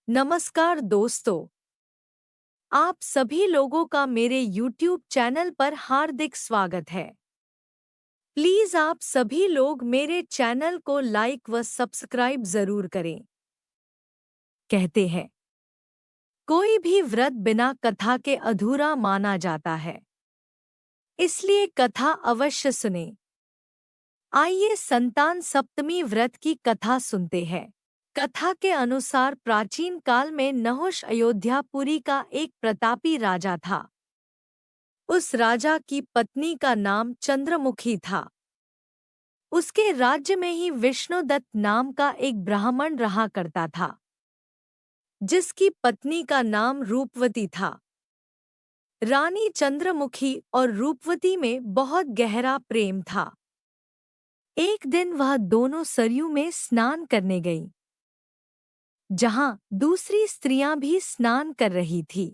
नमस्कार दोस्तों, आप सभी लोगों का मेरे YouTube चैनल पर हार्दिक स्वागत है। प्लीज़ आप सभी लोग मेरे चैनल को लाइक व सब्सक्राइब ज़रूर करें। कहते हैं, कोई भी व्रत बिना कथा के अधूरा माना जाता है, इसलिए कथा अवश्य सुनें। आइए संतान सप्तमी व्रत की कथा सुनते हैं। कथा के अनुसार प्राचीन काल में नहुष अयोध्यापुरी का एक प्रतापी राजा था। उस राजा की पत्नी का नाम चंद्रमुखी था। उसके राज्य में ही विष्णुदत्त नाम का एक ब्राह्मण रहा करता था, जिसकी पत्नी का नाम रूपवती था। रानी चंद्रमुखी और रूपवती में बहुत गहरा प्रेम था। एक दिन वह दोनों सरयू में स्नान करने गईं, जहां दूसरी स्त्रियां भी स्नान कर रही थीं।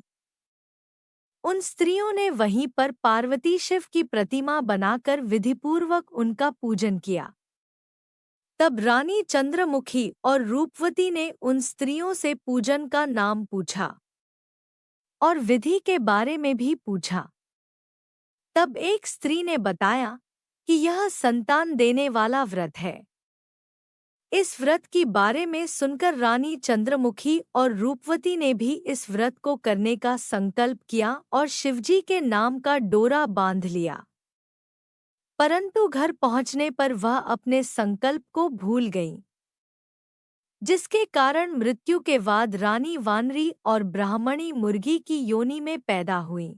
उन स्त्रियों ने वहीं पर पार्वती शिव की प्रतिमा बनाकर विधिपूर्वक उनका पूजन किया। तब रानी चंद्रमुखी और रूपवती ने उन स्त्रियों से पूजन का नाम पूछा और विधि के बारे में भी पूछा। तब एक स्त्री ने बताया कि यह संतान देने वाला व्रत है। इस व्रत की बारे में सुनकर रानी चंद्रमुखी और रूपवती ने भी इस व्रत को करने का संकल्प किया और शिवजी के नाम का डोरा बांध लिया। परंतु घर पहुंचने पर वह अपने संकल्प को भूल गईं, जिसके कारण मृत्यु के बाद रानी वानरी और ब्राह्मणी मुर्गी की योनि में पैदा हुईं।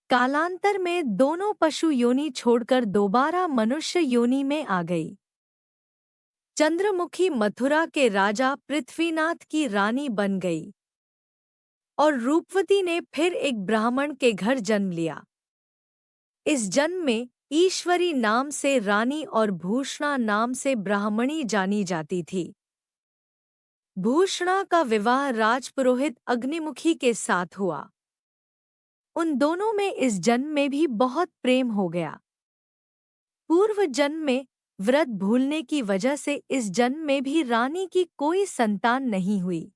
कालांतर में दोनों पशु योनि छोड़कर दोबारा मनुष्य योनि में आ गई। चंद्रमुखी मथुरा के राजा पृथ्वीनाथ की रानी बन गई और रूपवती ने फिर एक ब्राह्मण के घर जन्म लिया। इस जन्म में ईश्वरी नाम से रानी और भूषणा नाम से ब्राह्मणी जानी जाती थी। भूषणा का विवाह राजपुरोहित अग्निमुखी के साथ हुआ। उन दोनों में इस जन्म में भी बहुत प्रेम हो गया। पूर्व जन्म में व्रत भूलने की वजह से इस जन्म में भी रानी की कोई संतान नहीं हुई,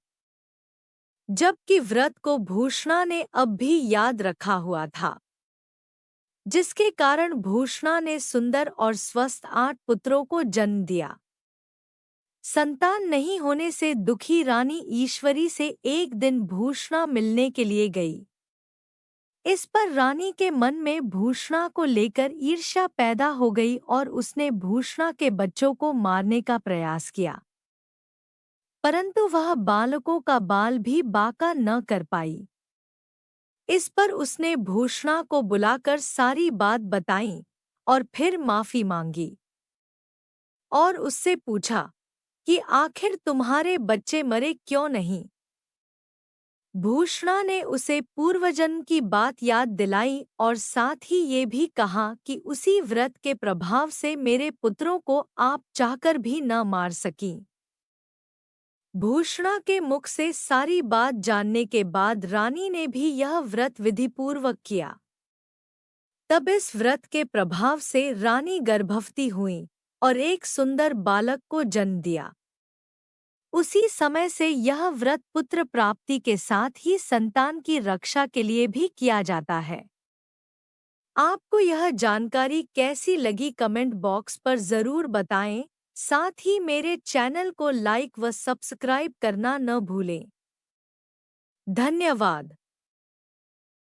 जबकि व्रत को भूषणा ने अब भी याद रखा हुआ था, जिसके कारण भूषणा ने सुंदर और स्वस्थ 8 पुत्रों को जन्म दिया। संतान नहीं होने से दुखी रानी ईश्वरी से एक दिन भूषणा मिलने के लिए गई। इस पर रानी के मन में भूषणा को लेकर ईर्ष्या पैदा हो गई और उसने भूषणा के बच्चों को मारने का प्रयास किया, परंतु वह बालकों का बाल भी बाका न कर पाई। इस पर उसने भूषणा को बुलाकर सारी बात बताई और फिर माफी मांगी और उससे पूछा कि आखिर तुम्हारे बच्चे मरे क्यों नहीं। भूषणा ने उसे पूर्वजन्म की बात याद दिलाई और साथ ही ये भी कहा कि उसी व्रत के प्रभाव से मेरे पुत्रों को आप चाहकर भी न मार सकीं। भूषणा के मुख से सारी बात जानने के बाद रानी ने भी यह व्रत विधिपूर्वक किया। तब इस व्रत के प्रभाव से रानी गर्भवती हुई और एक सुंदर बालक को जन्म दिया। उसी समय से यह व्रत पुत्र प्राप्ति के साथ ही संतान की रक्षा के लिए भी किया जाता है। आपको यह जानकारी कैसी लगी कमेंट बॉक्स पर ज़रूर बताएं। साथ ही मेरे चैनल को लाइक व सब्सक्राइब करना न भूलें। धन्यवाद।